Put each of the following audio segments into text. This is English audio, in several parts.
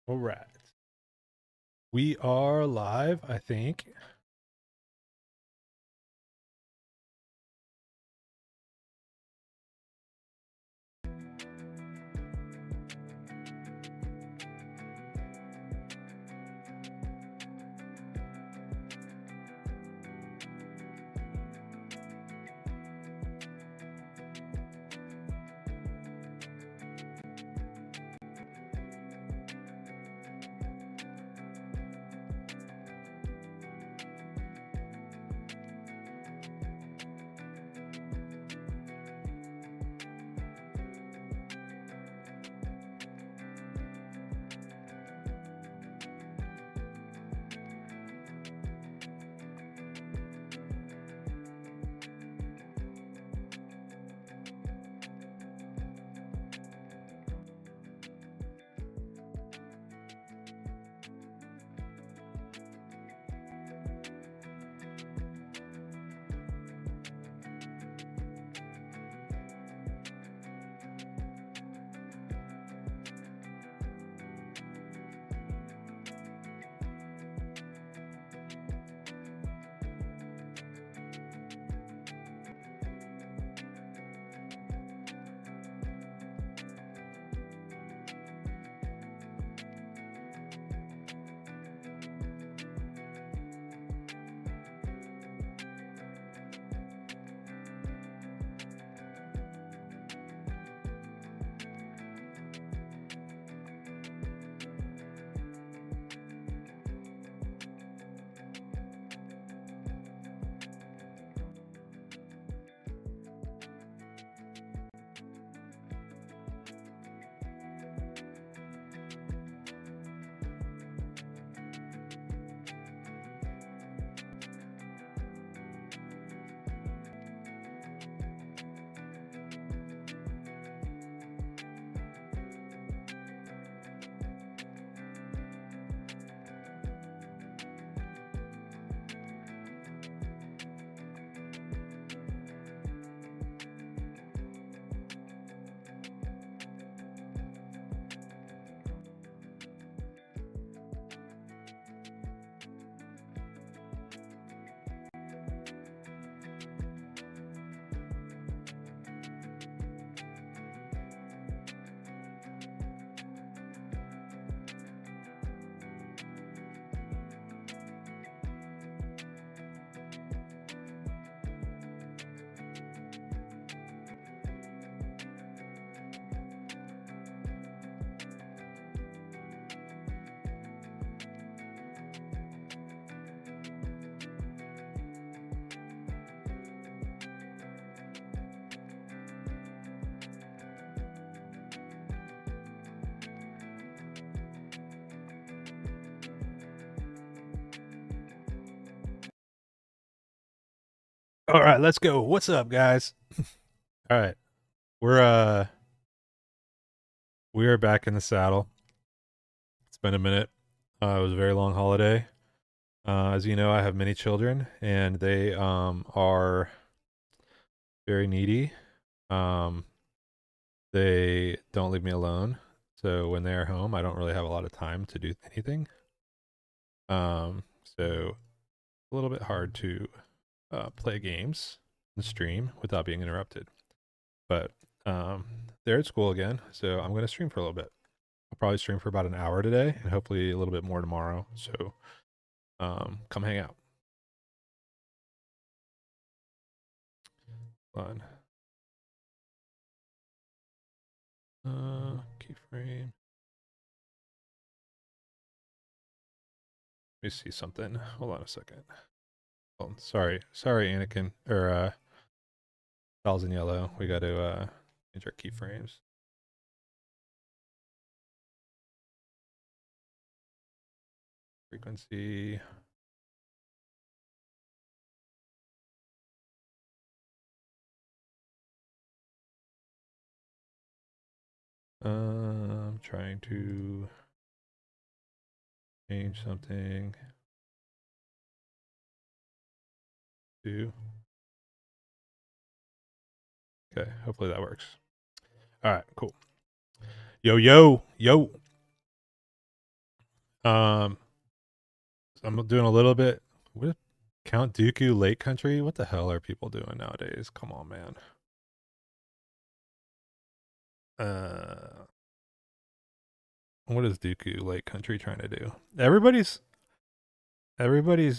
All right. We are live, I think. All right, let's go. What's up, guys? All right. We're we are back in the saddle. It's been a minute. It was a very long holiday. As you know, I have many children and they are very needy. Um they don't leave me alone. So when they're home, I don't really have a lot of time to do anything. So a little bit hard to play games and stream without being interrupted. But they're at school again, so I'm going to stream for a little bit. I'll probably stream for about an hour today and hopefully a little bit more tomorrow. So come hang out. Fun. Keyframe. Let me see something. Hold on a second. Oh, sorry, Anakin or Dolls in Yellow. We got to change our keyframes. Frequency. I'm trying to change something to. Okay, hopefully that works. All right, cool. Yo. Um, I'm doing a little bit. What Count Dooku Lake Country? What the hell are people doing nowadays? Come on, man. What is Dooku Lake Country trying to do? Everybody's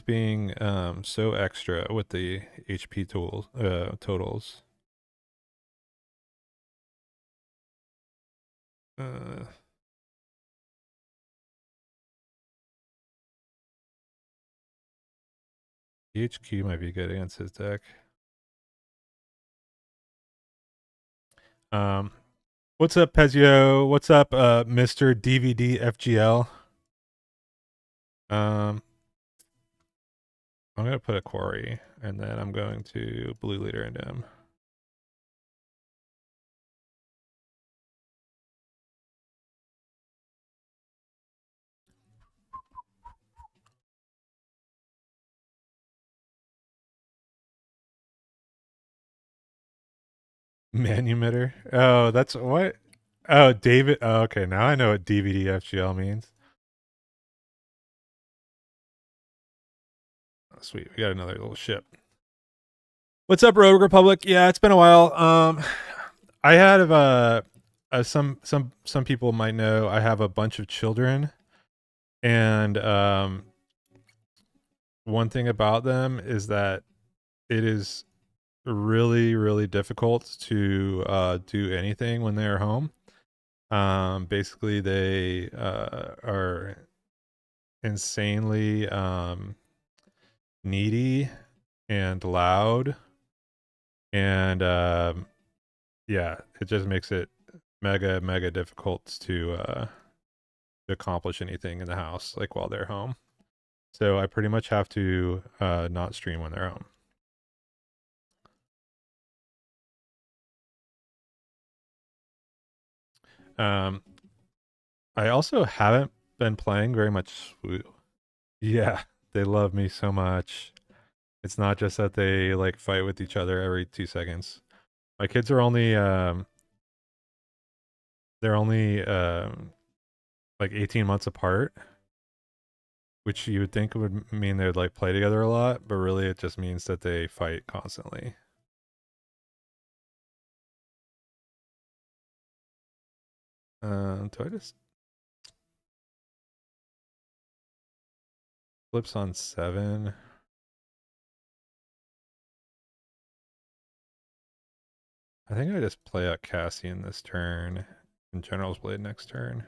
being so extra with the HP totals. Uh, HQ might be good against his deck. Um, what's up, Pezio? What's up, Mr. DVD FGL? I'm gonna put a quarry, and then I'm going to blue leader into him. Manumitter. Oh, that's what. Oh, David. Oh, okay. Now I know what DVD FGL means. Oh, sweet. We got another little ship. What's up, Rogue Republic? Yeah, it's been a while. I had some people might know I have a bunch of children, and one thing about them is that it is really difficult to do anything when they're home. Basically, they are insanely needy and loud, and yeah, it just makes it mega difficult to accomplish anything in the house like while they're home. So I pretty much have to not stream when they're home. Um, I also haven't been playing very much. Yeah, they love me so much. It's not just that they like fight with each other every 2 seconds. My kids are only they're only like 18 months apart, which you would think would mean they'd like play together a lot, but really it just means that they fight constantly. Do I just flips on 7? I think I just play out Cassian this turn and General's Blade next turn.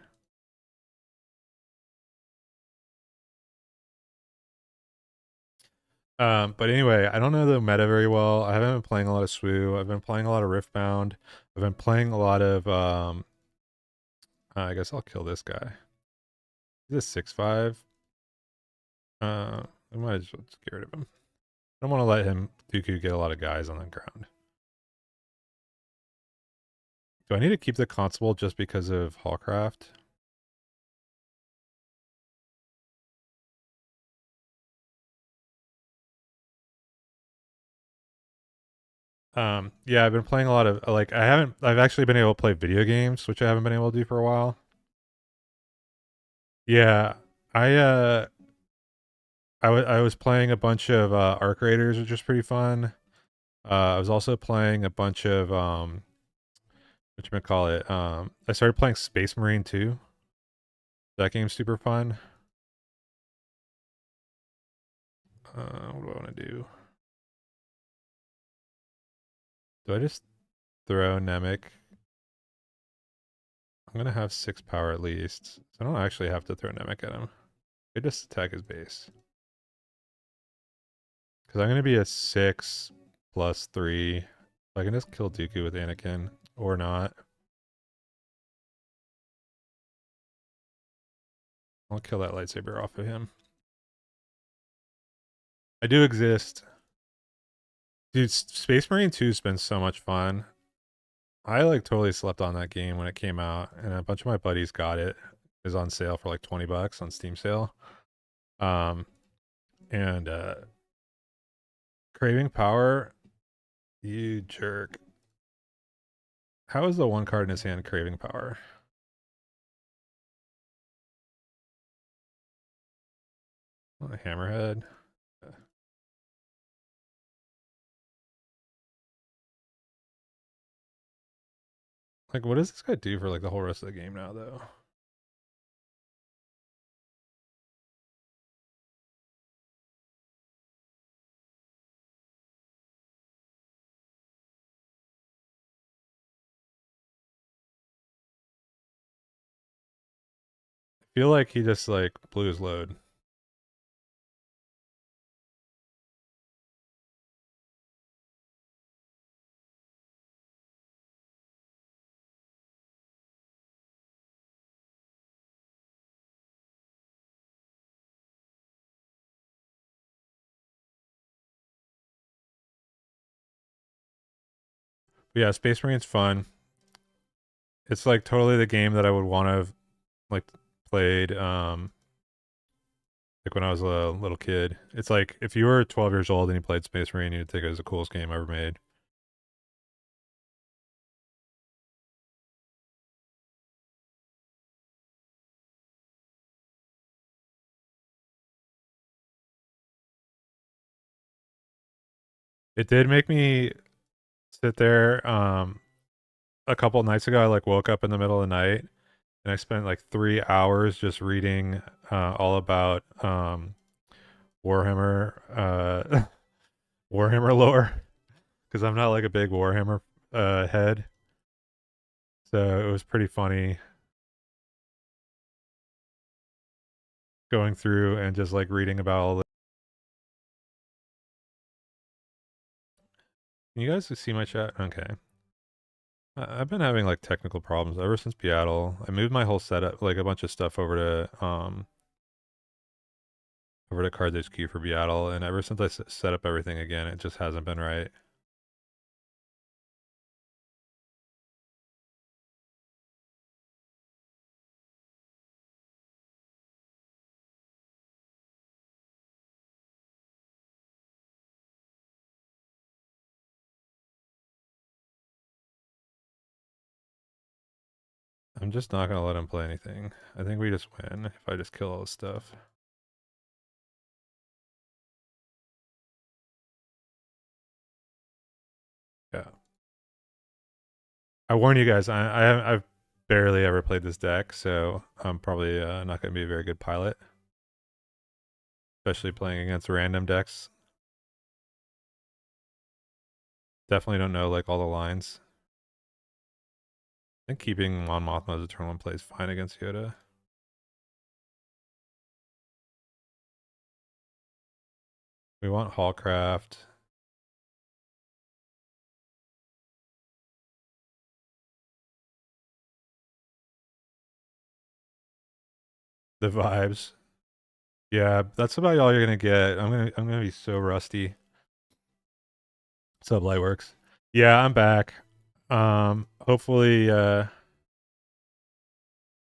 But anyway, I don't know the meta very well. I haven't been playing a lot of SWU. I've been playing a lot of Riftbound. I've been playing a lot of I guess I'll kill this guy. He's a 6/5. I might as well just get rid of him. I don't want to let him Dooku get a lot of guys on the ground. Do I need to keep the Constable just because of Hallcraft? Yeah, I've been playing a lot of like I've actually been able to play video games, which I haven't been able to do for a while. Yeah, I I was playing a bunch of Arc Raiders, which was pretty fun. I was also playing a bunch of what you call it. I started playing Space Marine 2. That game's super fun. What do I want to do? Do I just throw Namek? I'm gonna have 6 power at least, so I don't actually have to throw Namek at him. I just attack his base. Because I'm gonna be a 6 plus 3. I can just kill Dooku with Anakin or not. I'll kill that lightsaber off of him. I do exist. Dude, Space Marine 2 has been so much fun. I like totally slept on that game when it came out, and a bunch of my buddies got it. It was on sale for like $20 on Steam sale. Um, and Craving Power, you jerk. How is the one card in his hand Craving Power? Hammerhead. Like, what does this guy do for like the whole rest of the game now, though? I feel like he just like blew his load. But yeah, Space Marine's fun. It's like totally the game that I would want to have like played like when I was a little kid. It's like if you were 12 years old and you played Space Marine, you'd think it was the coolest game ever made. It did make me sit there a couple nights ago. I like woke up in the middle of the night and I spent like 3 hours just reading all about Warhammer Warhammer lore because I'm not like a big Warhammer head. So it was pretty funny going through and just like reading about all the. Can you guys see my chat? Okay. I've been having like technical problems ever since Seattle. I moved my whole setup, like a bunch of stuff over to Cards HQ for Seattle, and ever since I set up everything again, it just hasn't been right. I'm just not gonna let him play anything. I think we just win if I just kill all this stuff. Yeah. I warn you guys, I've barely ever played this deck, so I'm probably not gonna be a very good pilot, especially playing against random decks. Definitely don't know like all the lines. I think keeping Mon Mothma as a turn one play is fine against Yoda. We want Hallcraft. The vibes. Yeah, that's about all you're gonna get. I'm gonna be so rusty. What's up, Lightworks? Yeah, I'm back. Hopefully ooh,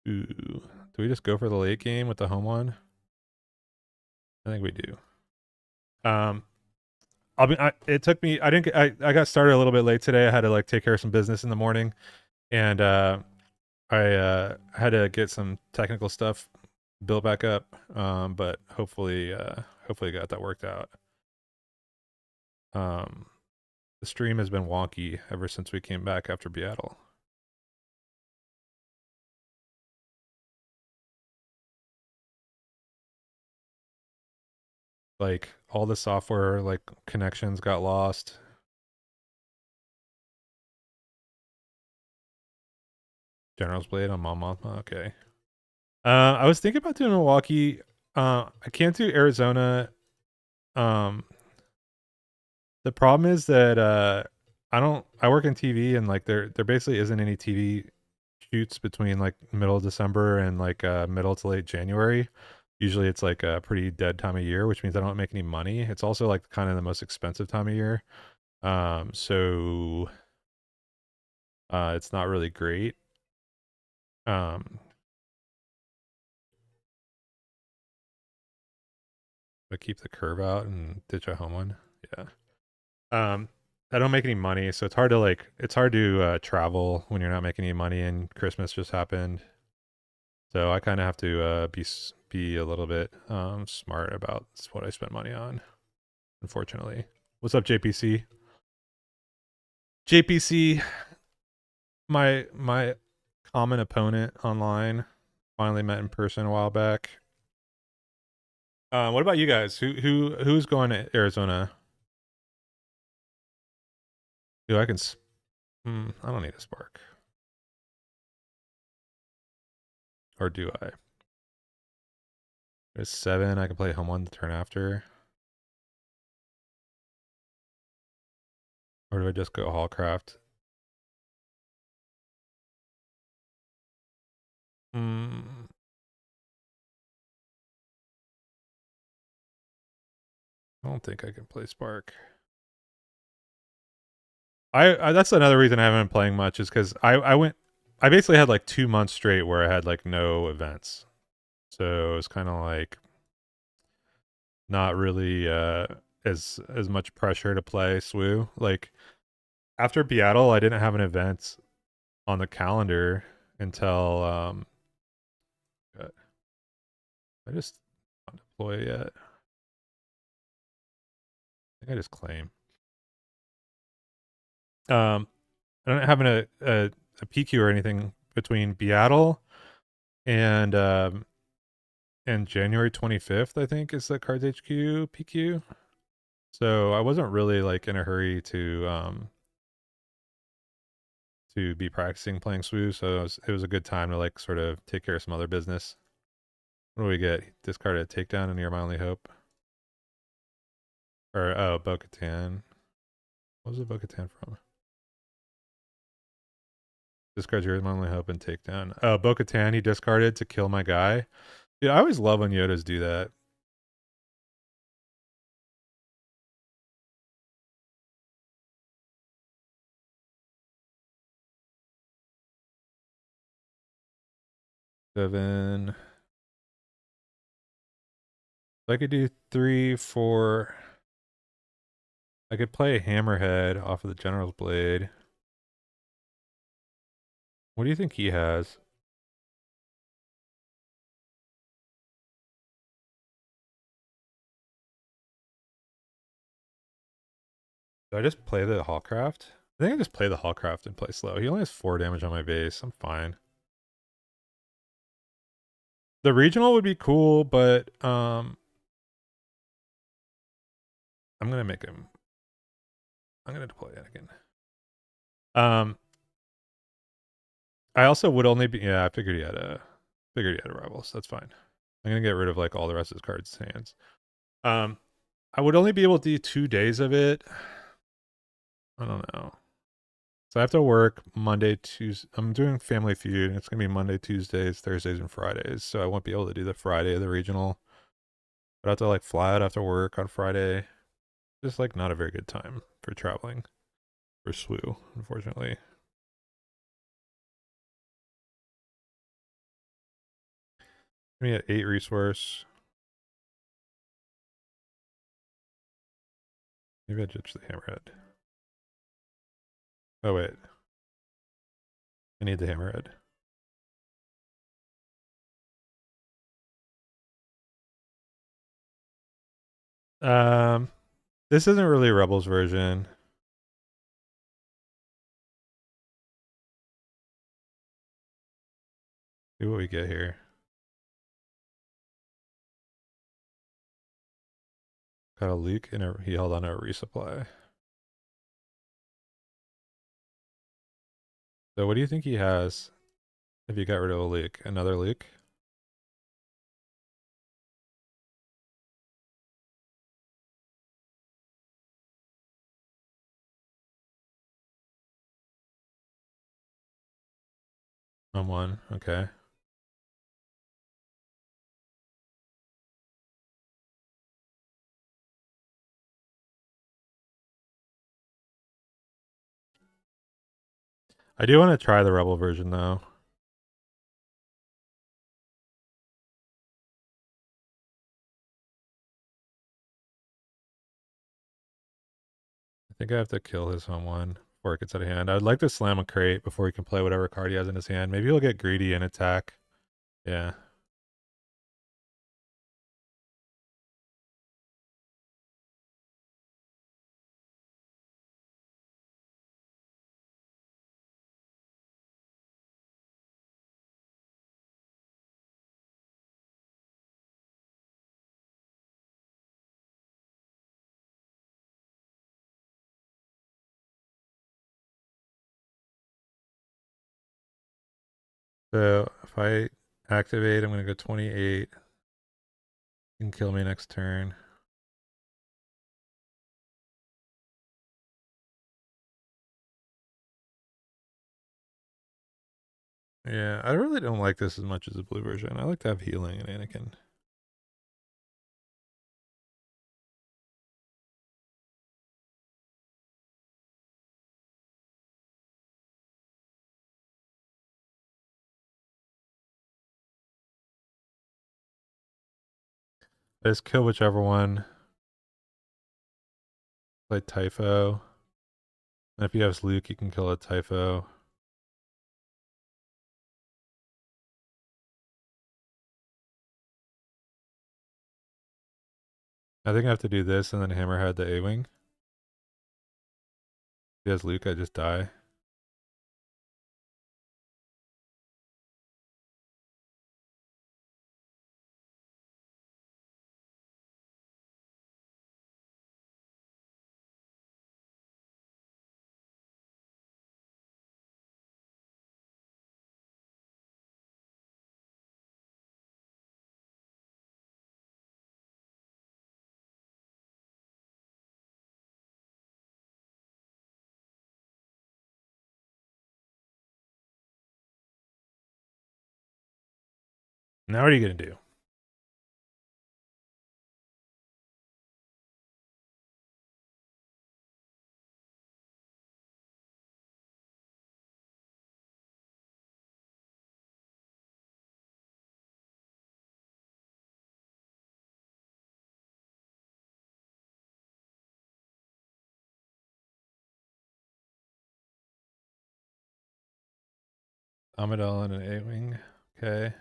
do we just go for the late game with the home one? I think we do. It took me I got started a little bit late today. I had to like take care of some business in the morning and I had to get some technical stuff built back up. But hopefully got that worked out. The stream has been wonky ever since we came back after Seattle. Like all the software like connections got lost. General's Blade on Mon Mothma. Okay. I was thinking about doing Milwaukee. I can't do Arizona. Um, the problem is that I work in TV and like there basically isn't any TV shoots between like middle of December and like middle to late January. Usually it's like a pretty dead time of year, which means I don't make any money. It's also like kind of the most expensive time of year. So it's not really great. But keep the curve out and ditch a home one. Yeah. I don't make any money, so it's hard to travel when you're not making any money, and Christmas just happened. So I kind of have to be be a little bit smart about what I spend money on, unfortunately. What's up, JPC? JPC, my common opponent online, finally met in person a while back. What about you guys? Who's going to Arizona? Dude, I can. I don't need a spark, or do I? There's 7. I can play home 1 the turn after, or do I just go Hallcraft? I don't think I can play spark. I that's another reason I haven't been playing much is because I basically had like 2 months straight where I had like no events, so it's kind of like not really as much pressure to play SWU. Like after Beatle, I didn't have an event on the calendar until I just not deploy yet. I think I just claim. I don't have a PQ or anything between Beatle and January 25th, I think, is the Cards HQ PQ. So I wasn't really like in a hurry to be practicing playing SWU, so it was a good time to like sort of take care of some other business. What do we get? Discard a takedown and You're My Only Hope. Or oh, Bo-Katan. What was the Bo-Katan from? Discard You're My Only Hope and takedown. Oh, Bo-Katan he discarded to kill my guy. Dude, I always love when Yodas do that. Seven. I could do 3, 4. I could play Hammerhead off of the General's Blade. What do you think he has? Do I just play the Hallcraft? I think I just play the Hallcraft and play slow. He only has 4 damage on my base. I'm fine. The regional would be cool, but I'm gonna make him. I'm gonna deploy Anakin. I also would only be. Yeah, I figured he had a rivals. That's fine. I'm gonna get rid of like all the rest of his cards' hands. I would only be able to do 2 days of it. I don't know. So I have to work Monday, Tuesday. I'm doing Family Feud, and it's gonna be Monday, Tuesdays, Thursdays, and Fridays. So I won't be able to do the Friday of the regional. But I have to like fly out after work on Friday. Just like not a very good time for traveling for SWU, unfortunately. We had 8 resource. Maybe I ditch the Hammerhead. Oh wait, I need the Hammerhead. This isn't really a Rebels version. See what we get here. Got a leak and he held on to a resupply. So what do you think he has if you got rid of a leak? Another leak? On 1, okay. I do want to try the Rebel version though. I think I have to kill his home 1 before it gets out of hand. I'd like to slam a crate before he can play whatever card he has in his hand. Maybe he'll get greedy and attack. Yeah. So if I activate, I'm gonna go 28. You can kill me next turn. Yeah, I really don't like this as much as the blue version. I like to have healing in Anakin. I just kill whichever one. Play Typho. And if you have Luke, you can kill a Typho. I think I have to do this and then Hammerhead the A-Wing. If he has Luke, I just die. Now what are you gonna do? Amidala and an A-Wing. Okay.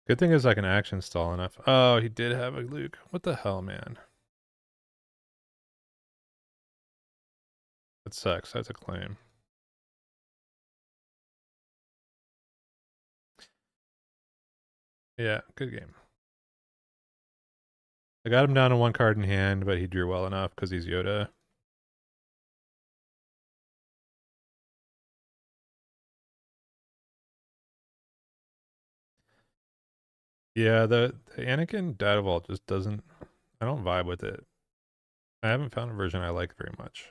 Good thing is I can action stall enough. Oh, he did have a Luke. What the hell, man? That sucks. That's a claim. Yeah, good game. I got him down to one card in hand, but he drew well enough because he's Yoda. Yeah, the Anakin Dadavault just doesn't. I don't vibe with it. I haven't found a version I like very much.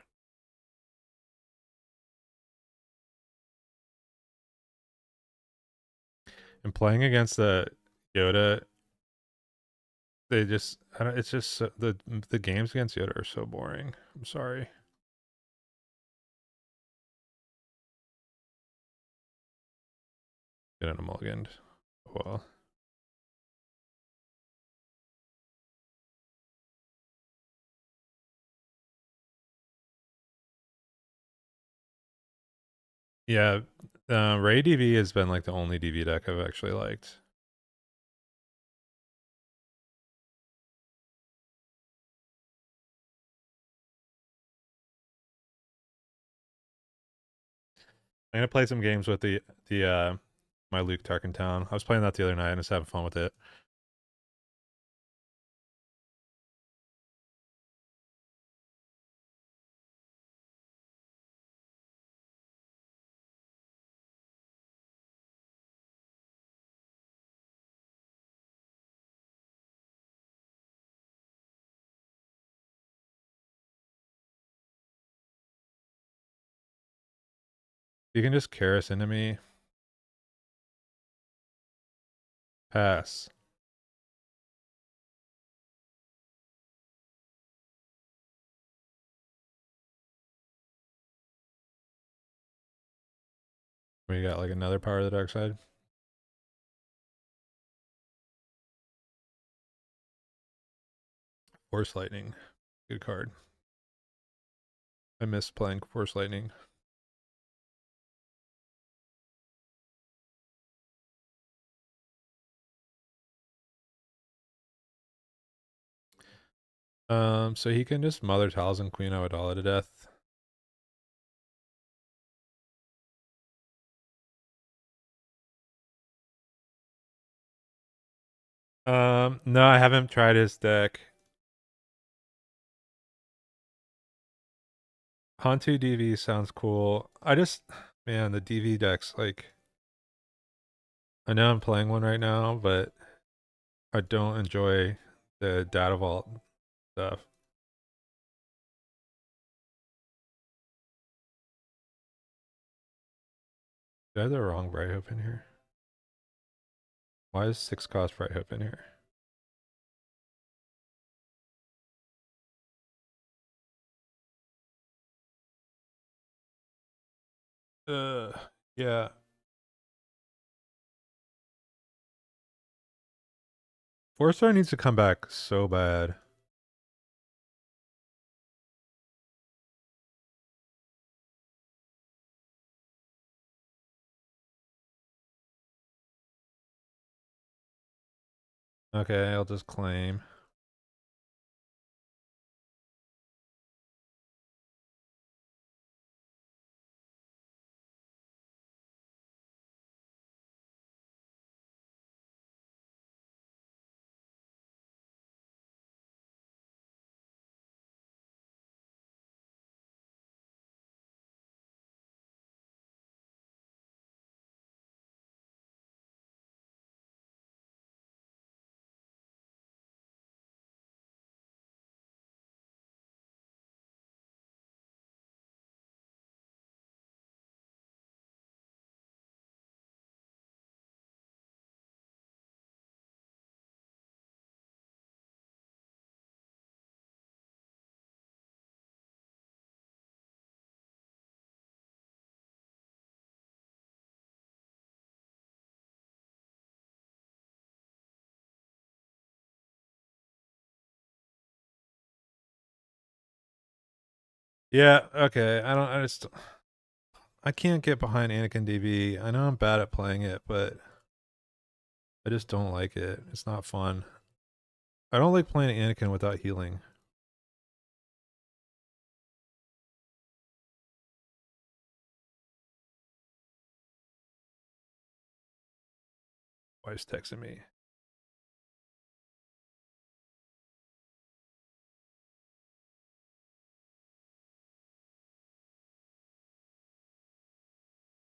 And playing against the Yoda, they just. I don't. It's just the games against Yoda are so boring. I'm sorry. Get on a mulligan. Well. Yeah, Ray DV has been like the only DV deck I've actually liked. I'm gonna play some games with the my Luke Tarkentown. I was playing that the other night and just having fun with it. You can just Karis into me. Pass. We got like another power of the dark side. Force Lightning. Good card. I miss playing Force Lightning. So he can just Mother Talzin Queen Amidala to death. No, I haven't tried his deck. Hantu DV sounds cool. Man, the DV decks, like, I know I'm playing one right now, but I don't enjoy the data vault stuff. Did I have the wrong Bright Hope in here? Why is 6 cost Bright Hope in here? Yeah. Four-star needs to come back so bad. Okay, I'll just claim. Yeah, okay. I can't get behind Anakin DB. I know I'm bad at playing it, but I just don't like it. It's not fun. I don't like playing Anakin without healing. Wife's texting me.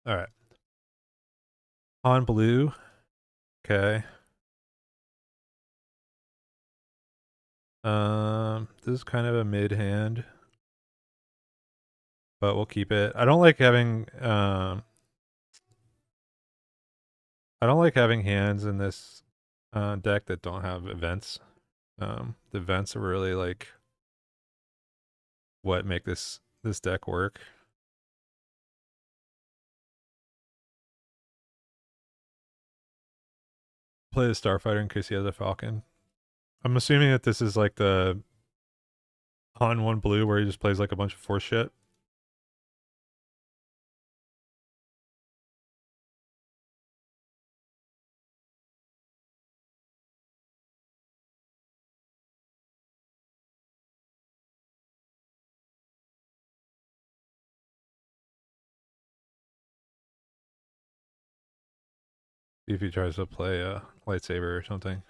All right. On blue. Okay. This is kind of a mid hand, but we'll keep it. I don't like having hands in this deck that don't have events. The events are really like what make this deck work. Play the Starfighter in case he has a Falcon. I'm assuming that this is like the on one blue where he just plays like a bunch of force shit. See if he tries to play a lightsaber or something.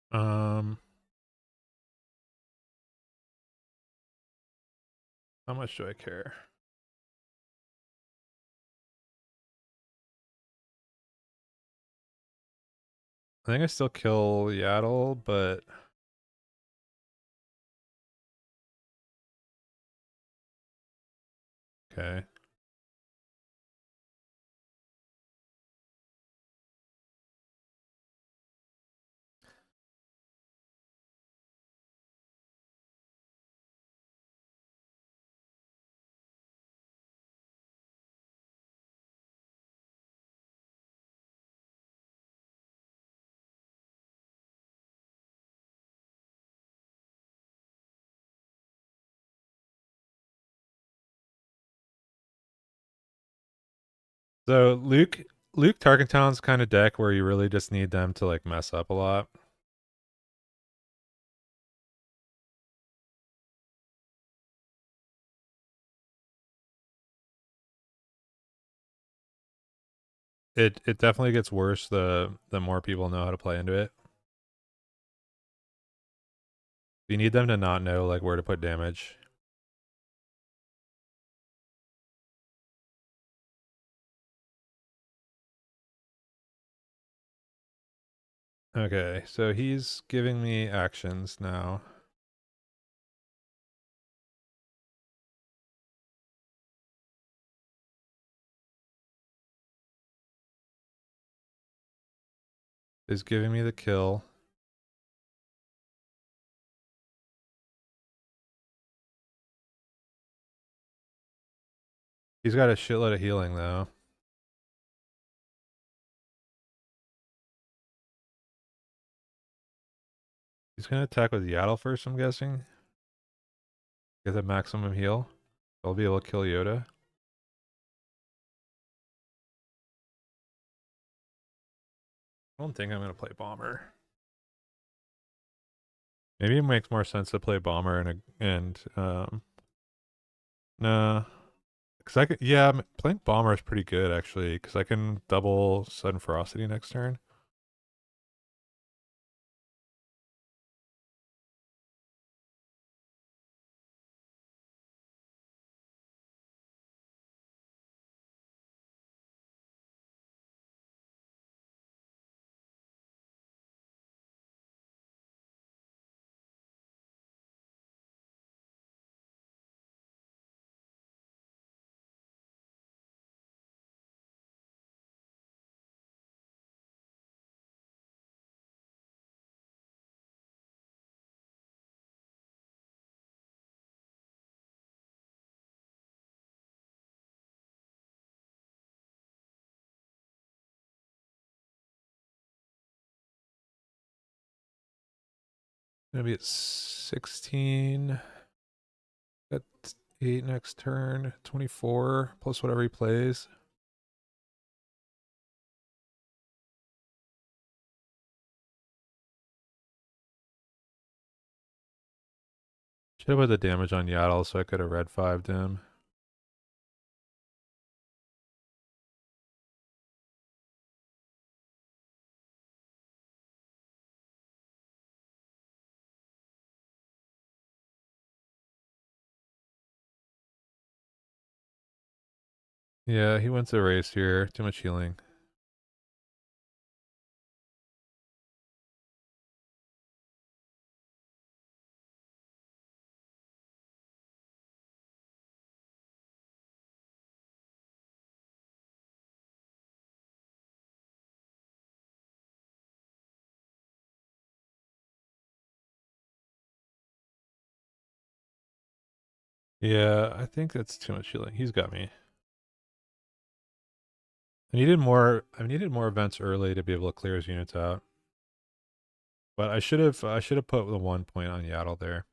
Um, how much do I care? I think I still kill Yaddle, but okay. So Luke Tarkenton's kind of deck where you really just need them to like mess up a lot. It definitely gets worse the more people know how to play into it. You need them to not know like where to put damage. Okay, so he's giving me actions now. He's giving me the kill. He's got a shitload of healing though. He's gonna attack with Yaddle first, I'm guessing. Get the maximum heal. I'll be able to kill Yoda. I don't think I'm gonna play Bomber. Maybe it makes more sense to play Bomber and nah. Cause I could, yeah, playing Bomber is pretty good actually, because I can double Sudden Ferocity next turn. Gonna be at 16. Got 8 next turn. 24 plus whatever he plays. Should have put the damage on Yaddle so I could have red 5'd him. Yeah, he wins the race here. Too much healing. Yeah, I think that's too much healing. He's got me. I needed more events early to be able to clear his units out. But I should have put the 1 point on Yaddle there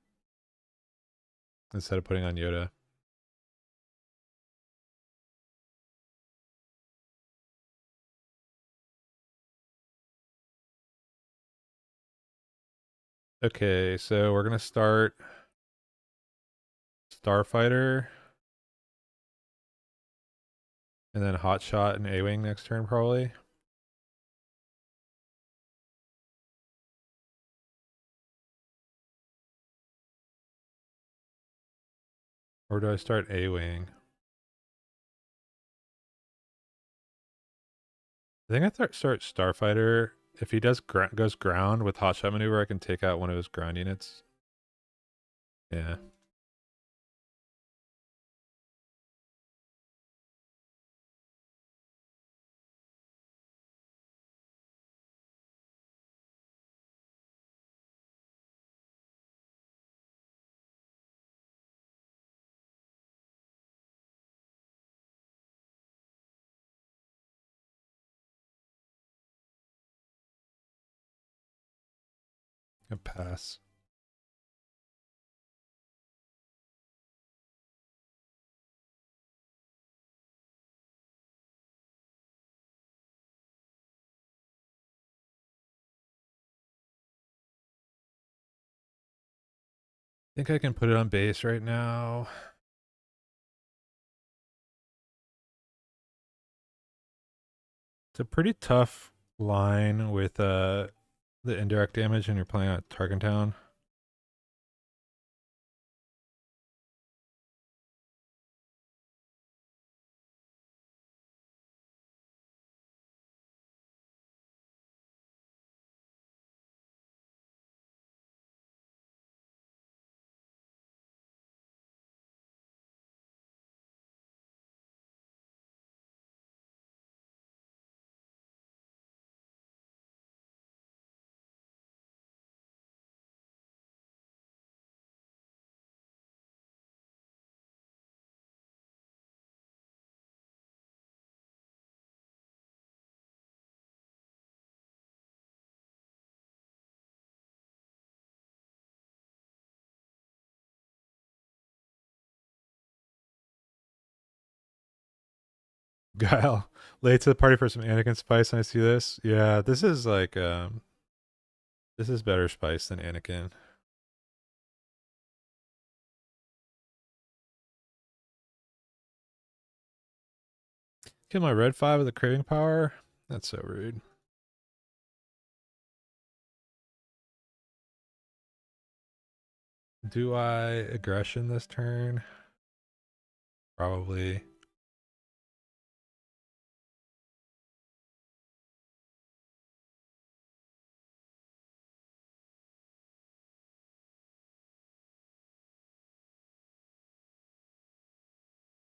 instead of putting on Yoda. Okay, so we're gonna start Starfighter and then Hotshot and A-Wing next turn probably. Or do I start A-Wing? I think I start Starfighter. If he goes ground with Hotshot maneuver, I can take out one of his ground units. Yeah. A pass. think I can put it on base right now. It's a pretty tough line with the indirect damage when you're playing at Target Town. Guile, late to the party for some Anakin spice. And I see this. Yeah, this is like this is better spice than Anakin. Kill my red 5 with a craving power? That's so rude. Do I aggression this turn? Probably.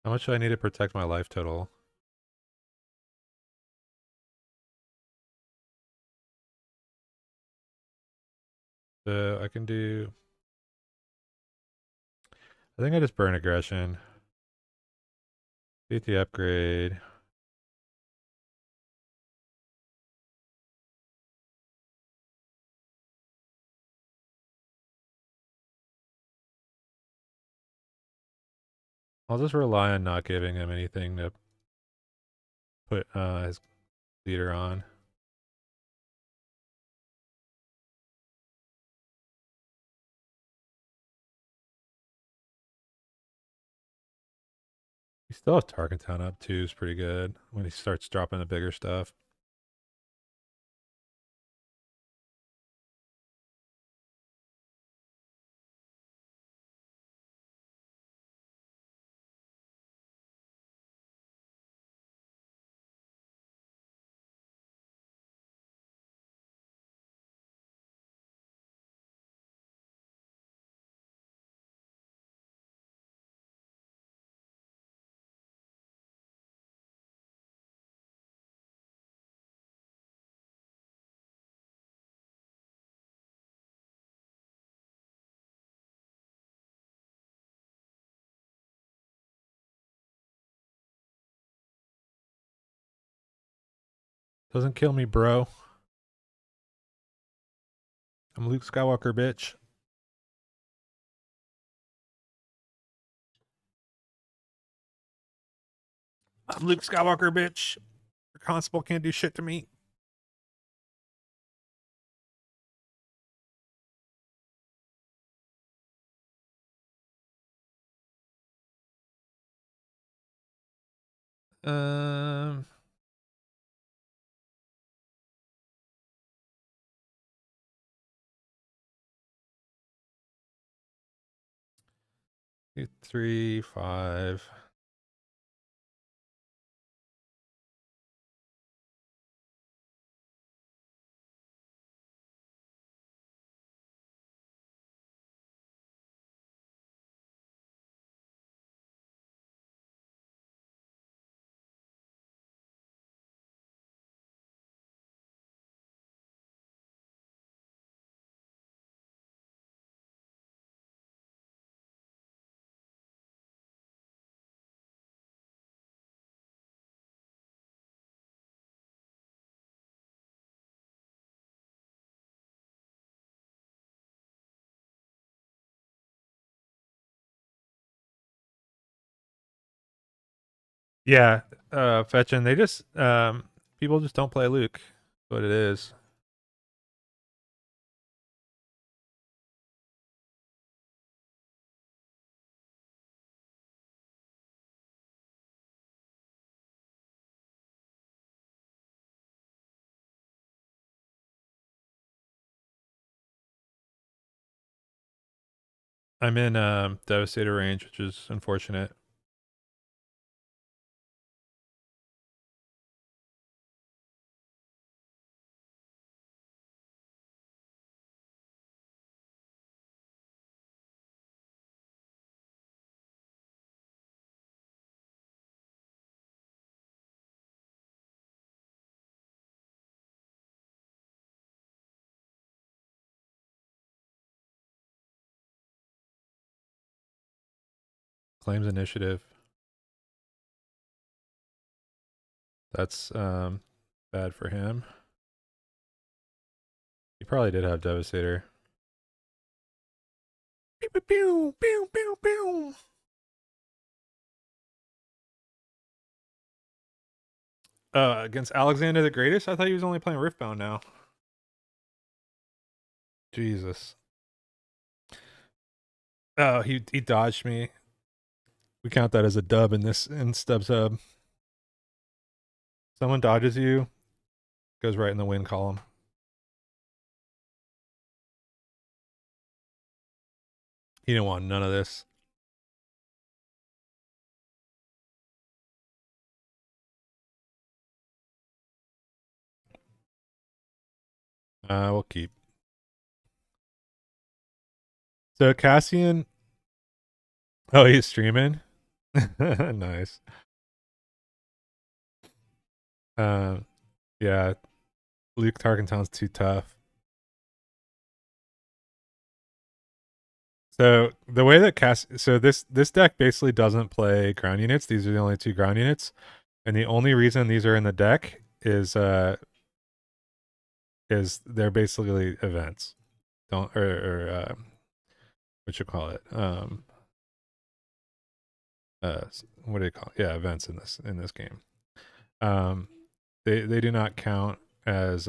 How much do I need to protect my life total? So I can do... I think I just burn aggression. Beat the upgrade. I'll just rely on not giving him anything to put his leader on. He still has Tarkentown up too, is pretty good when he starts dropping the bigger stuff. Doesn't kill me, bro. I'm Luke Skywalker, bitch. I'm Luke Skywalker, bitch. Your constable can't do shit to me. Um, 2, 3, 5. Yeah, fetching. They just people just don't play Luke. That's what it is. I'm in Devastator range, which is unfortunate. Claims initiative. That's bad for him. He probably did have Devastator. Pew, pew, pew, pew, pew, pew. Against Alexander the Greatest? I thought he was only playing Riftbound now. Jesus. Oh, he dodged me. We count that as a dub in Stub Sub. Someone dodges you, goes right in the win column. He didn't want none of this. We'll keep. So Cassian. Oh, he's streaming. Nice. Yeah. Luke Tarkenton's too tough. So the way that this deck basically doesn't play ground units. These are the only two ground units, and the only reason these are in the deck is they're basically events. Don't or what you call it? What do you call it? Yeah, events in this game. They do not count as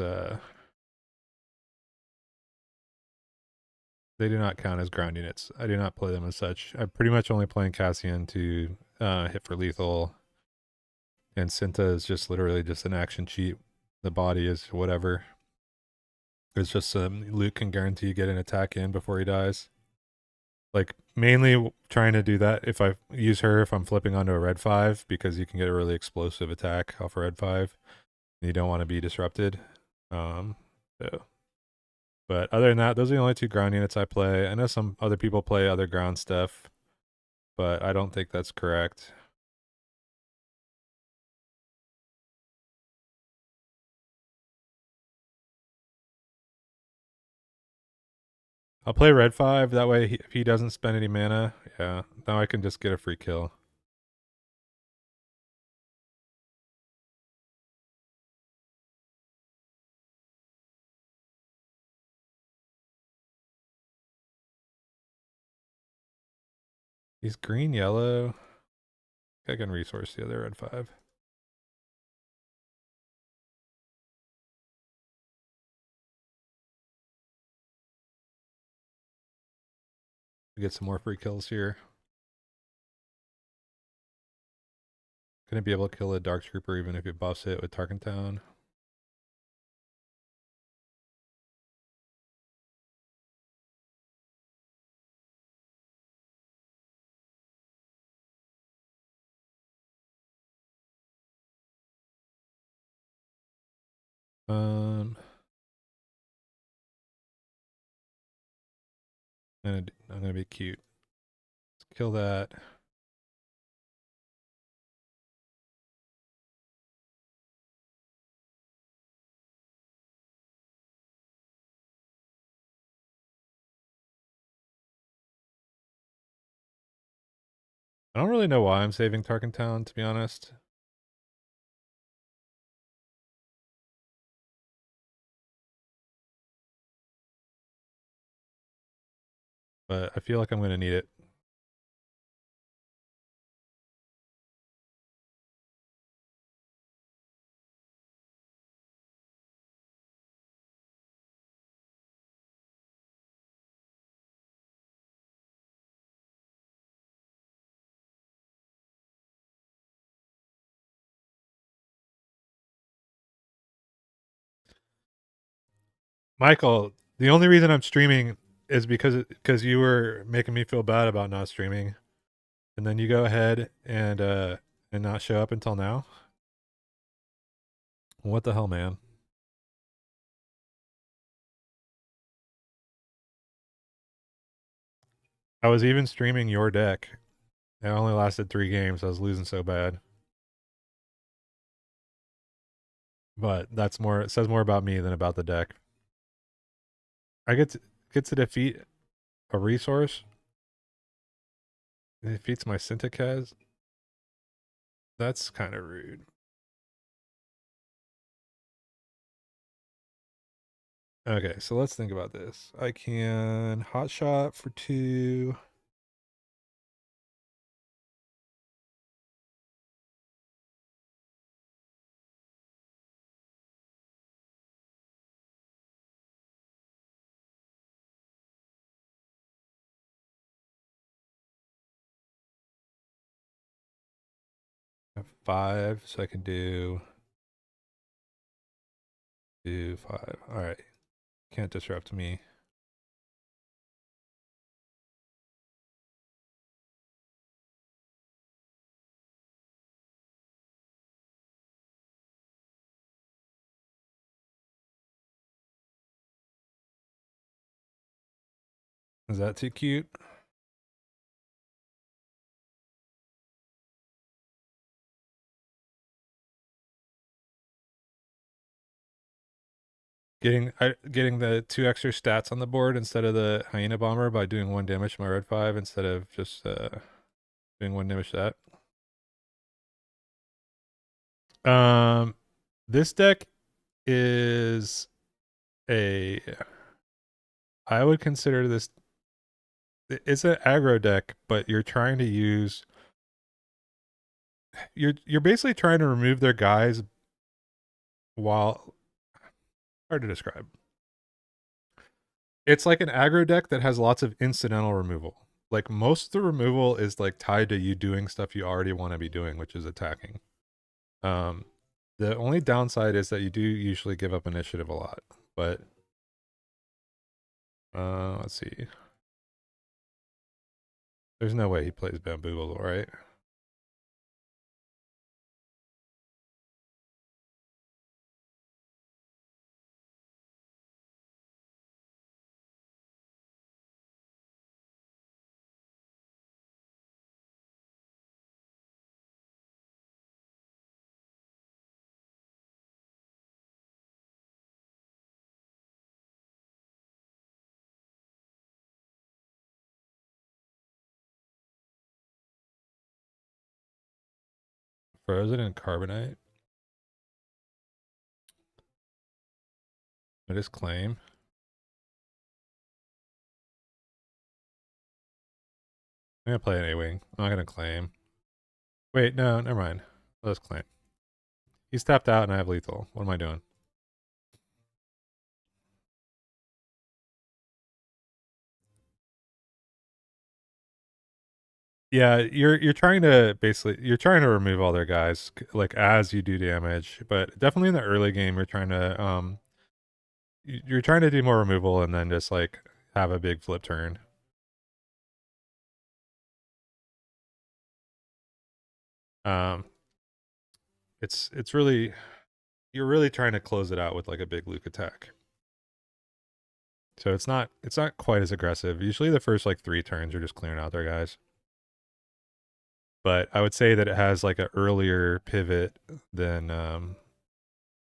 they do not count as ground units. I do not play them as such. I'm pretty much only playing Cassian to hit for lethal, and Cinta is just literally just an action cheat. The body is whatever. It's just Luke can guarantee get an attack in before he dies. Like mainly trying to do that if I use her if I'm flipping onto a red 5 because you can get a really explosive attack off a red 5. And you don't want to be disrupted. So. But other than that, those are the only two ground units I play. I know some other people play other ground stuff, but I don't think that's correct. I'll play red 5, that way if he doesn't spend any mana, yeah, now I can just get a free kill. He's green, yellow. I can resource the other red 5. Get some more free kills here. Gonna be able to kill a Dark Trooper even if it buffs it with Tarkentown. I'm gonna be cute. Let's kill that. I don't really know why I'm saving Tarkentown, to be honest. But I feel like I'm gonna need it. Michael, the only reason I'm streaming is because you were making me feel bad about not streaming, and then you go ahead and not show up until now. What the hell, man? I was even streaming your deck. It only lasted 3 games. I was losing so bad. But that's more. It says more about me than about the deck. I get to defeat a resource. It defeats my Syntacaz. That's kind of rude. Okay, so let's think about this. I can hot shot for 2. I have 5, so I can do 5. All right, can't disrupt me. Is that too cute? Getting the 2 extra stats on the board instead of the hyena bomber by doing 1 damage to my red 5 instead of just doing 1 damage to that. This deck is a. I would consider this. It's an aggro deck, but you're trying to use. You're basically trying to remove their guys while hard to describe. It's like an aggro deck that has lots of incidental removal. Like most of the removal is like tied to you doing stuff you already want to be doing, which is attacking. The only downside is that you do usually give up initiative a lot, but let's see. There's no way he plays Bamboozle, right? Frozen and Carbonite. I just claim. I'm gonna play an A-Wing. I'm not gonna claim. Wait, no, never mind. Let's claim. He's tapped out and I have lethal. What am I doing? Yeah, you're trying to basically you're trying to remove all their guys like as you do damage, but definitely in the early game you're trying to you're trying to do more removal and then just like have a big flip turn. Um it's really you're really trying to close it out with like a big Luke attack. So it's not quite as aggressive. Usually the first like 3 turns you're just clearing out their guys. But I would say that it has like an earlier pivot than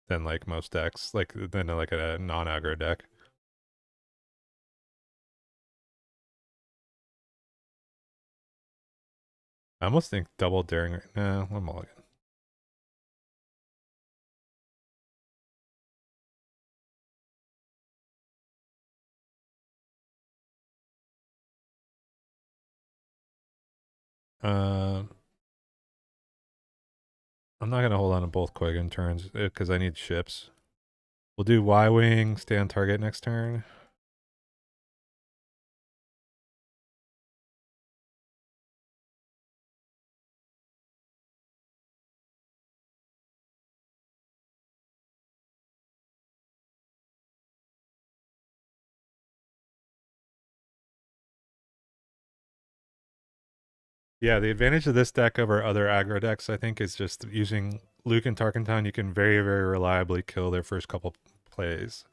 like most decks, like than like a non-aggro deck. I almost think double daring. No, one mulligan. Um, I'm not gonna hold on to both Qui-Gon turns because I need ships. We'll do Y-wing, stay on target next turn. Yeah, the advantage of this deck over other aggro decks, I think, is just using Luke and Tarkenton. You can very, very reliably kill their first couple plays.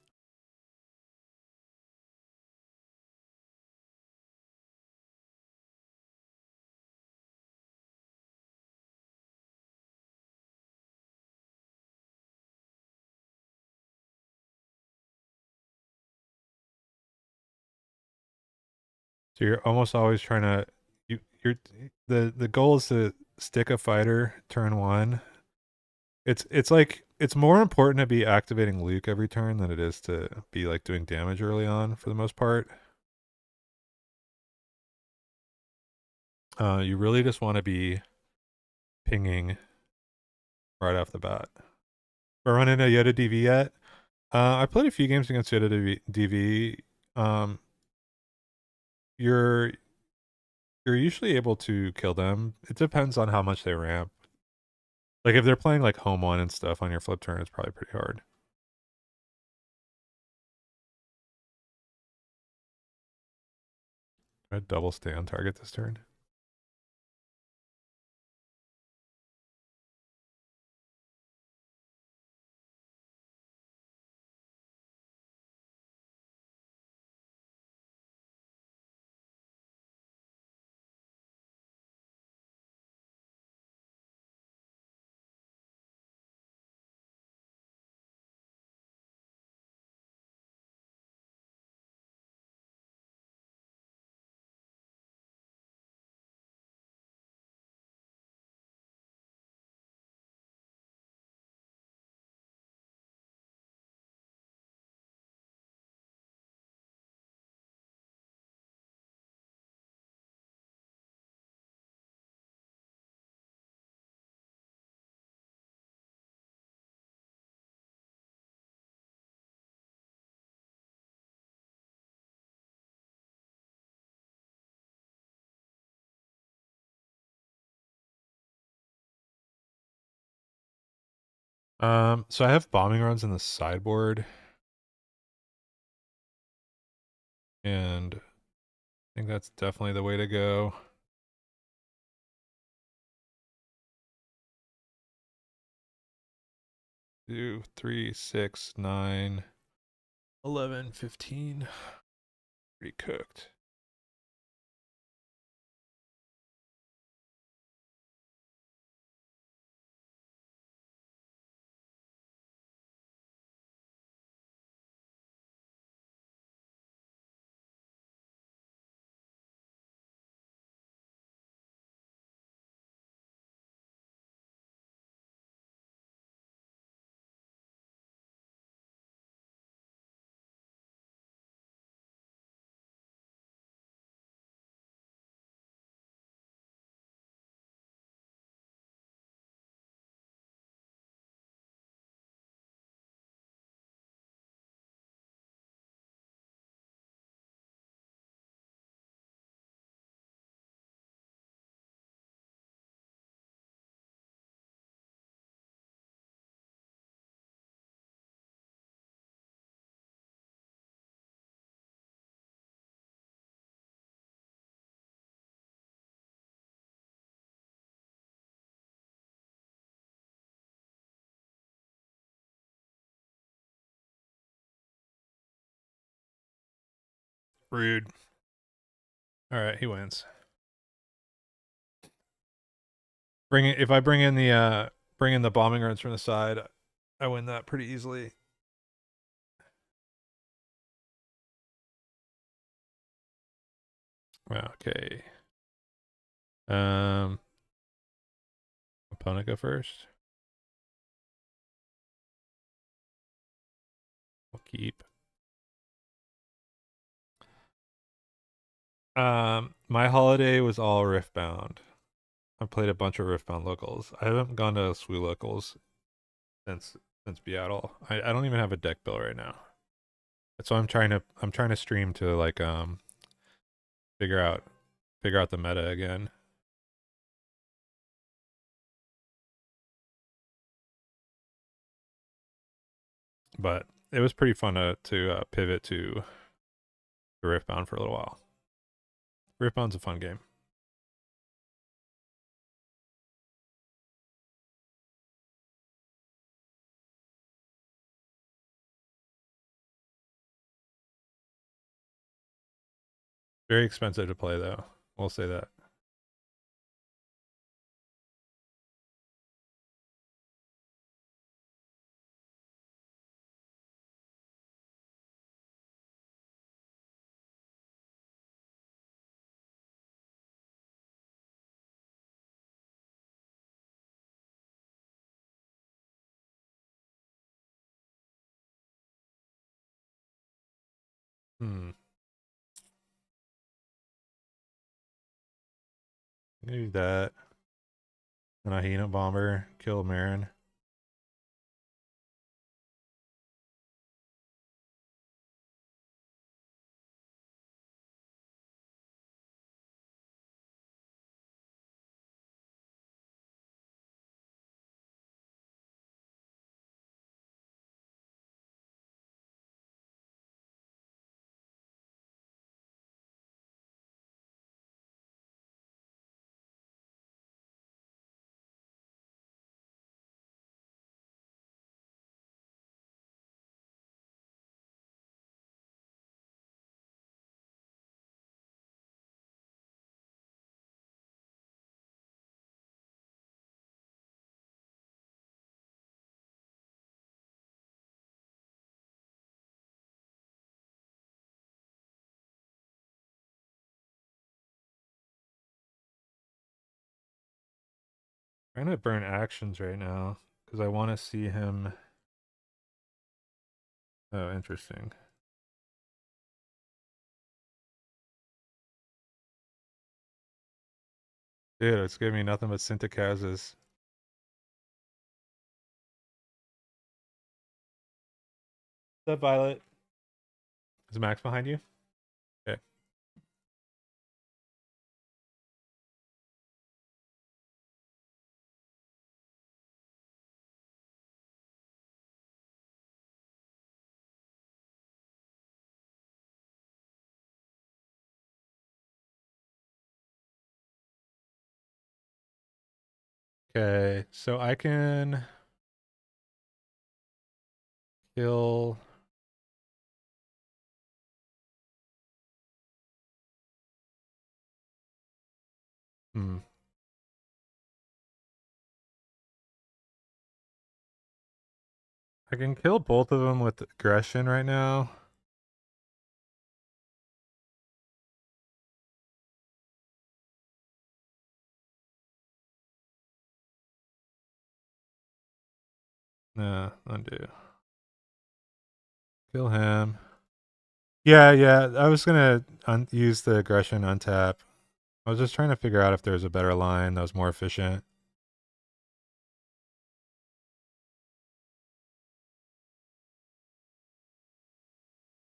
So you're almost always trying to you're the goal is to stick a fighter turn one. It's like it's more important to be activating Luke every turn than it is to be like doing damage early on for the most part. You really just want to be pinging right off the bat. We're running a Yoda DV yet? I played a few games against Yoda DV. Um, you're you're usually able to kill them. It depends on how much they ramp. Like if they're playing like home one and stuff on your flip turn, it's probably pretty hard. I double stay on target this turn. So I have bombing runs in the sideboard, and I think that's definitely the way to go. 2, 3, 6, 9, 11, 15. Pretty cooked. Rude. All right, he wins. Bring it. If I bring in the bombing runs from the side, I win that pretty easily. Okay. Opponent go first. We'll keep. My holiday was all Riftbound. I played a bunch of Riftbound locals. I haven't gone to SWU locals since Seattle. I don't even have a deck bill right now. So I'm trying to stream to like figure out the meta again. But it was pretty fun to pivot to Riftbound for a little while. Riftbound's a fun game. Very expensive to play though. We'll say that. Hmm. Do that. And a Hyena Bomber. Kill Marin. I'm trying to burn actions right now because I want to see him. Oh, interesting. Dude, it's giving me nothing but Synthekazes. What's up, Violet? Is Max behind you? Okay. Okay, so I can kill. Hmm. I can kill both of them with aggression right now. Nah, undo. Kill him. Yeah. I was gonna use the aggression untap. I was just trying to figure out if there's a better line that was more efficient.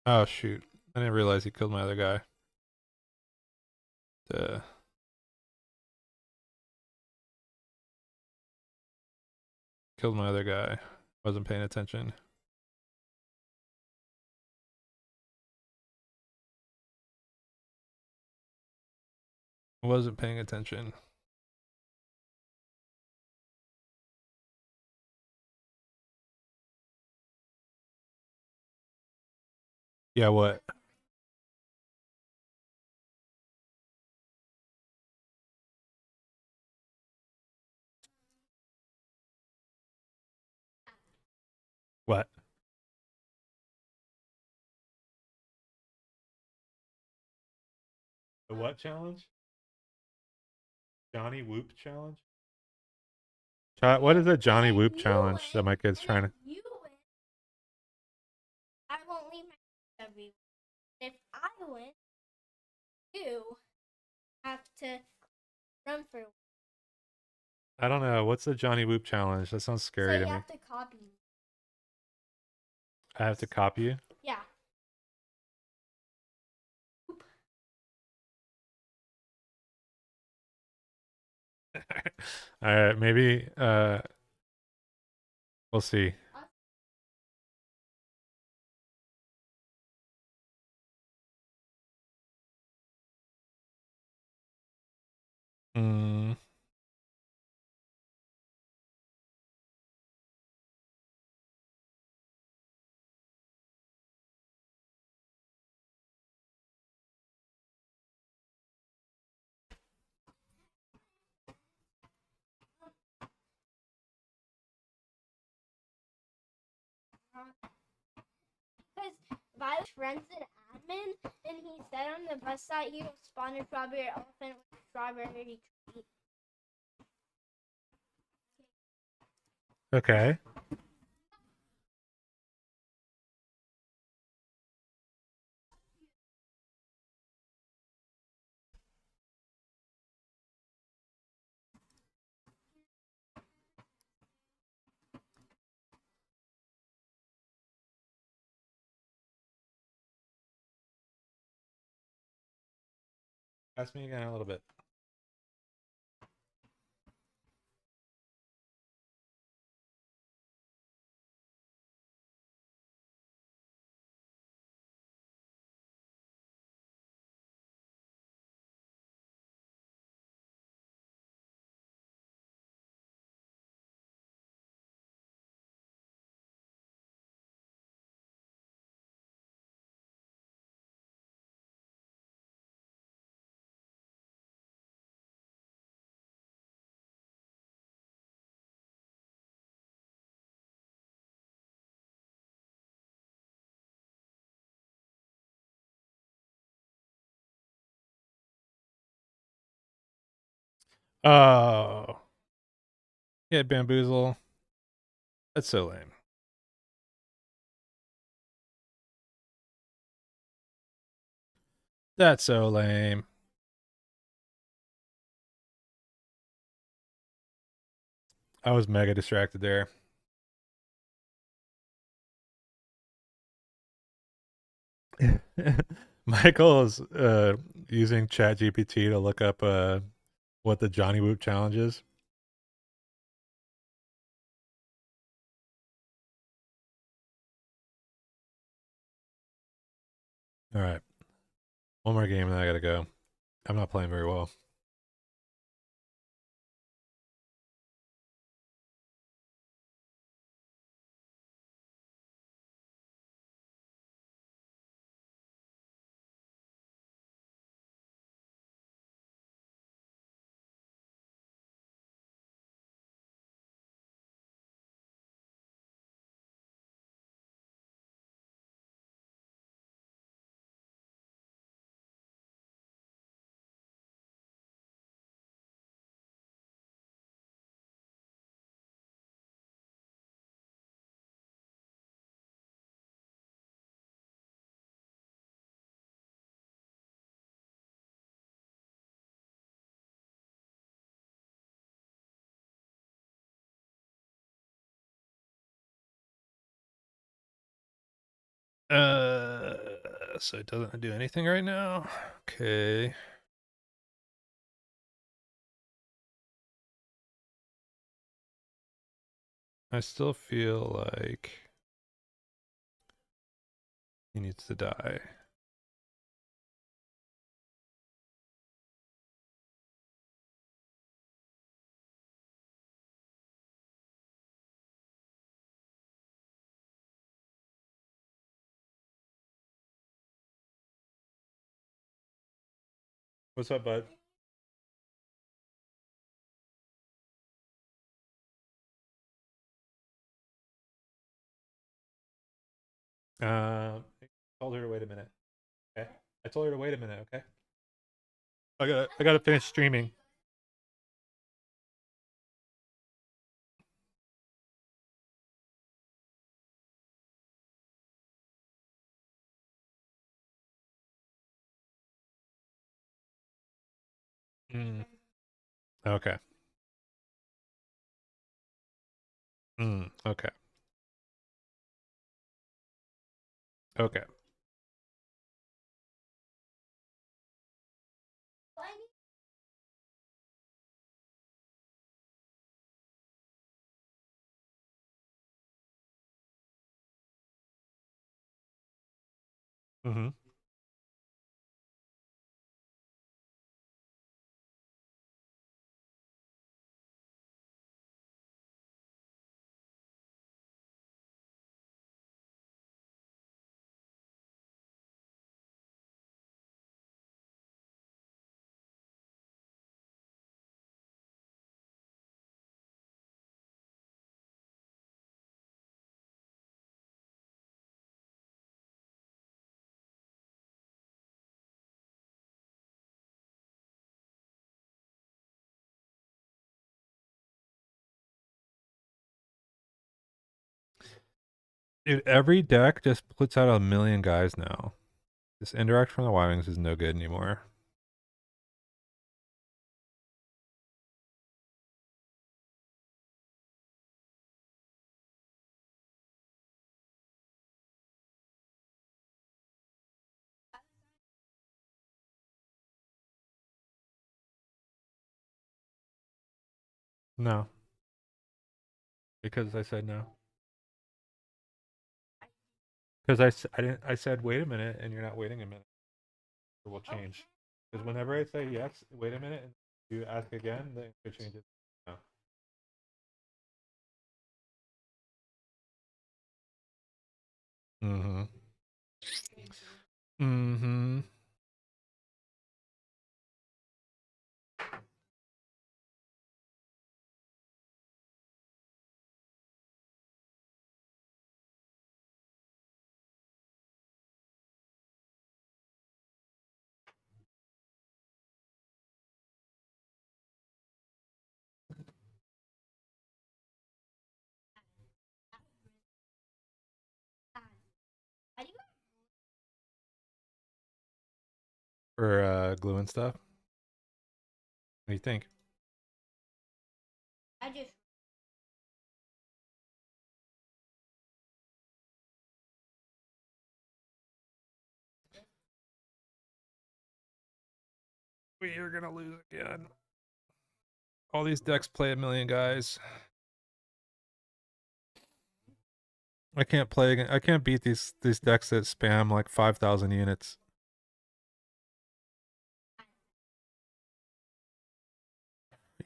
Oh shoot! I didn't realize he killed my other guy. Duh. Killed my other guy. Wasn't paying attention. Wasn't paying attention. Yeah, what? What? The what challenge? Johnny Whoop challenge? Chat, what is a Johnny Whoop challenge that my kid's trying to? You win. I won't leave my every. If I win, you have to run for. I don't know. What's the Johnny Whoop challenge? That sounds scary So to you me. have to copy me. I have to copy you? Yeah. All right, maybe we'll see. Mm. Because Violet's friend's an admin, and he said on the bus that he will spawn a strawberry elephant with a strawberry tree. Okay. Ask me again a little bit. Oh. Yeah, bamboozle. That's so lame. That's so lame. I was mega distracted there. Michael is using ChatGPT to look up what the Johnny Whoop challenge is. All right. One more game and then I gotta go. I'm not playing very well. So it doesn't do anything right now. Okay. I still feel like he needs to die. What's up, bud? I told her to wait a minute. Okay. I told her to wait a minute. Okay. I gotta finish streaming. Mm. Okay. Okay. Okay. Mm-hmm. Dude, every deck just puts out a million guys now. This indirect from the Y-Wings is no good anymore. No. Because I said no. Because I didn't. I said wait a minute, and you're not waiting a minute. It will change. Because whenever I say yes, wait a minute, and you ask again, then it changes. No. Mm-hmm. Mm-hmm. Are you? For glue and stuff. What do you think? I just. We are gonna lose again. All these decks play a million guys. I can't play again. I can't beat these decks that spam like 5,000 units.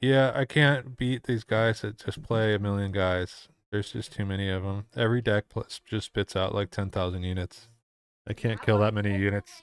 Yeah, I can't beat these guys that just play a million guys. There's just too many of them. Every deck just spits out like 10,000 units. I can't kill that many units.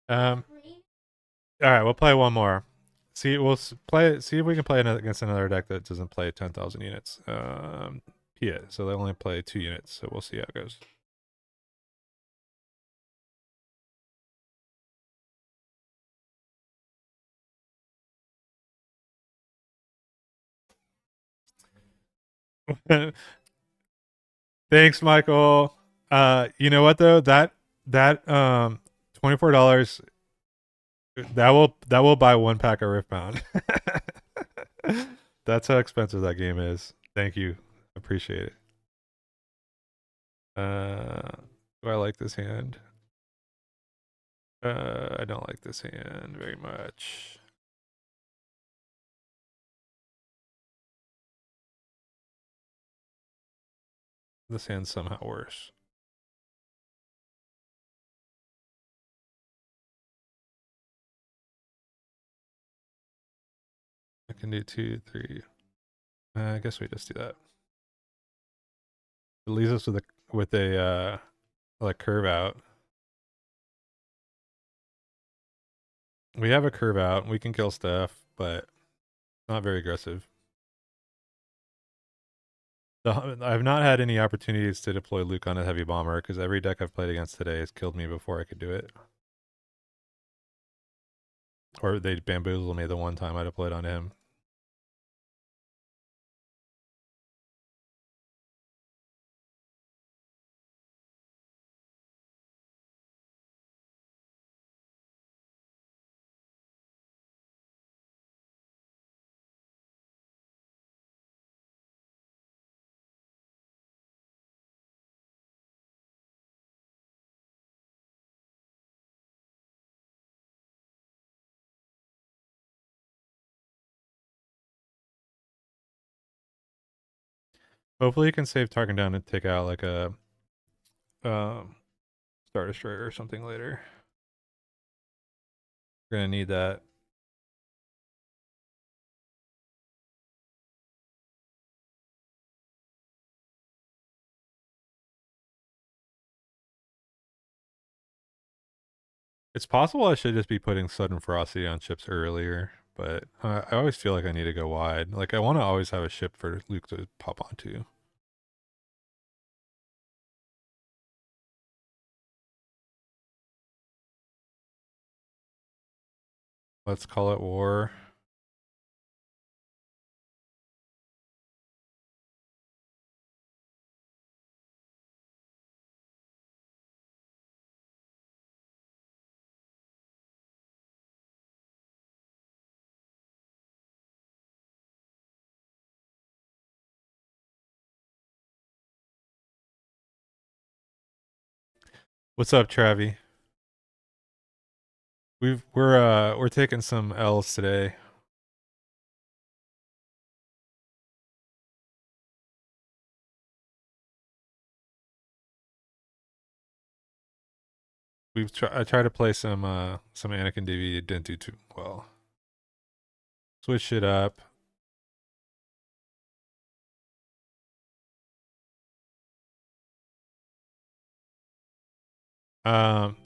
Um, all right, we'll play one more. See, play. See if we can play against another deck that doesn't play 10,000 units. Yeah, so they only play 2 units. So we'll see how it goes. Thanks, Michael. You know what though? That $24 that will buy 1 pack of Riftbound. That's how expensive that game is. Thank you. Appreciate it. Do I like this hand? I don't like this hand very much. This hand's somehow worse. I can do 2, 3. I guess we just do that. It leaves us with a like curve out. We have a curve out. We can kill stuff, but not very aggressive. I've not had any opportunities to deploy Luke on a heavy bomber because every deck I've played against today has killed me before I could do it. Or they bamboozled me the one time I deployed on him. Hopefully you can save Tarkin down and take out like a Star Destroyer or something later. We're gonna need that. It's possible I should just be putting sudden ferocity on ships earlier, but I always feel like I need to go wide. Like I want to always have a ship for Luke to pop onto. Let's call it war. What's up, Travi? We're taking some L's today. I tried to play some Anakin DV, it didn't do too well. Switch it up.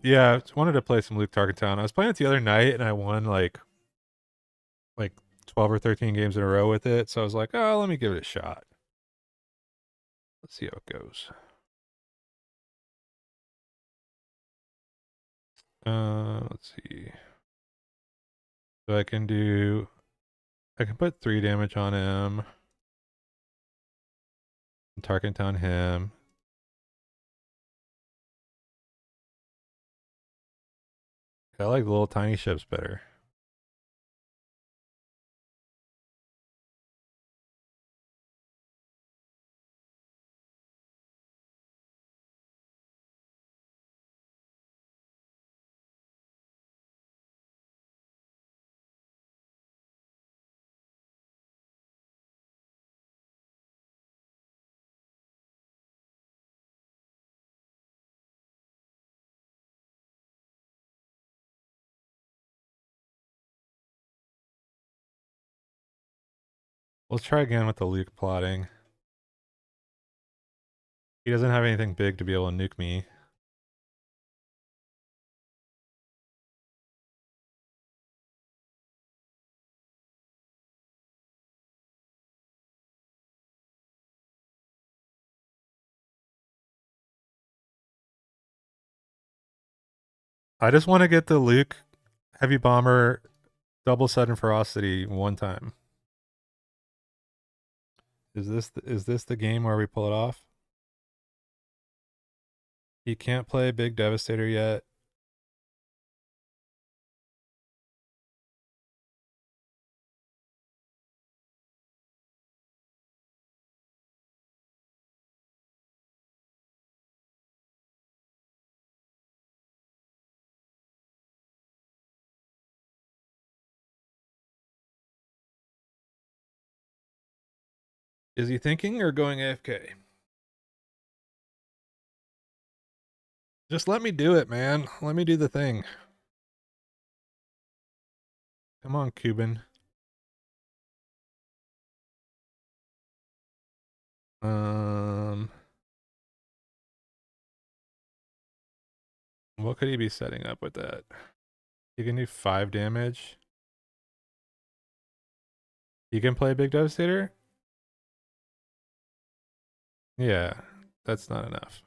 Yeah, I wanted to play some Luke Tarkentown. I was playing it the other night and I won like 12 or 13 games in a row with it. So I was like, oh, let me give it a shot. Let's see how it goes. Let's see. So I can put 3 damage on him. And Tarkentown him. I like the little tiny ships better. Let's try again with the Luke plotting. He doesn't have anything big to be able to nuke me. I just want to get the Luke heavy bomber double sudden ferocity one time. Is this the game where we pull it off? He can't play Big Devastator yet. Is he thinking or going AFK? Just let me do it, man. Let me do the thing. Come on, Cuban. What could he be setting up with that? He can do 5 damage. He can play Big Devastator? Yeah, that's not enough.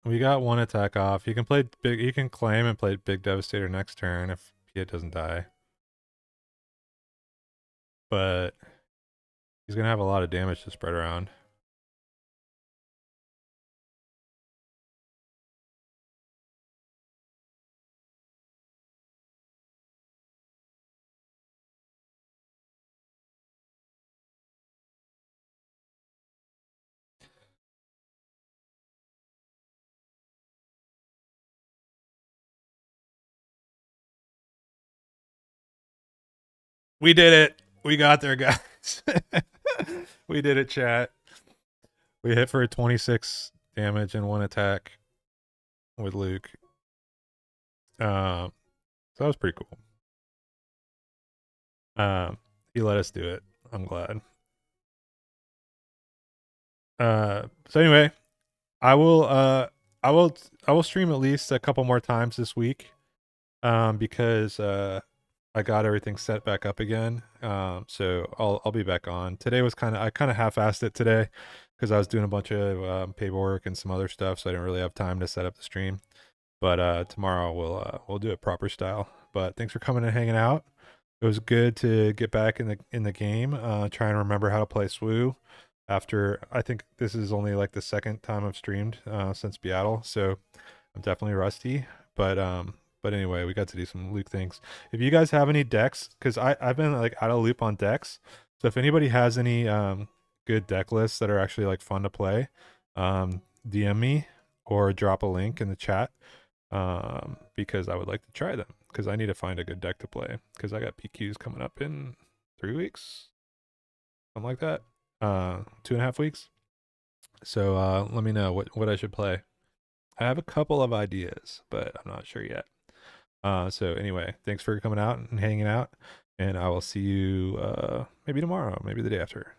We got one attack off. He can play big. He can claim and play Big Devastator next turn if Piet doesn't die. But he's gonna have a lot of damage to spread around. We did it. We got there, guys. We did it, chat. We hit for a 26 damage and 1 attack with Luke. So that was pretty cool. He let us do it. I'm glad. So anyway, I will stream at least a couple more times this week. Because I got everything set back up again. So I'll be back on. Today was I kind of half-assed it today because I was doing a bunch of paperwork and some other stuff, so I didn't really have time to set up the stream. But tomorrow we'll do it proper style. But thanks for coming and hanging out. It was good to get back in the game. Try and remember how to play SWU. After I think this is only like the second time I've streamed since Seattle, so I'm definitely rusty. But anyway, we got to do some Luke things. If you guys have any decks, because I've been like out of loop on decks, so if anybody has any good deck lists that are actually like fun to play, DM me or drop a link in the chat, because I would like to try them. Because I need to find a good deck to play. Because I got PQs coming up in 3 weeks, something like that. 2.5 weeks. So let me know what I should play. I have a couple of ideas, but I'm not sure yet. So anyway, thanks for coming out and hanging out, and I will see you maybe tomorrow, maybe the day after.